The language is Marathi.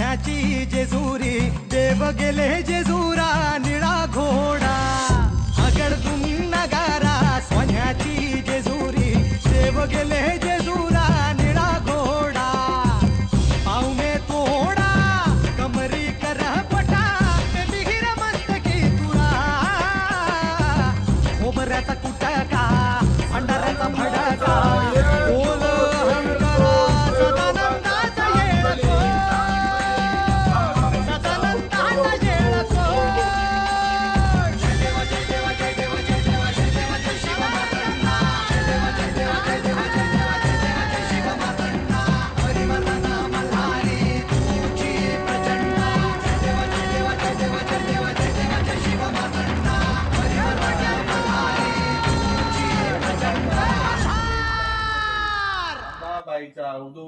सोन्याची जेजुरी देव गेले जेजुरा निळा घोडा आगडतून नगारा सोन्याची जेजुरी देव गेले जेजुरा निळा घोडा पाव में तोडा कमरी कर पटा मिहिर मस्तकी तुळा खोबऱ्याचा कुटका भंडाऱ्याचा भडका बोल हंकारा सदानंदाचा येळको सदानंदाचा येळको जय देव जय देव जय देव जय देव जय देव जय शिव मातंगा जय देव जय देव जय देव जय देव जय देव जय शिव मातंगा हरिवदना मल्हारी तुझी प्रचंड जय देव जय देव जय देव जय देव जय देव जय शिव मातंगा हरिवदना मल्हारी तुझी प्रचंड बाईचा अवधू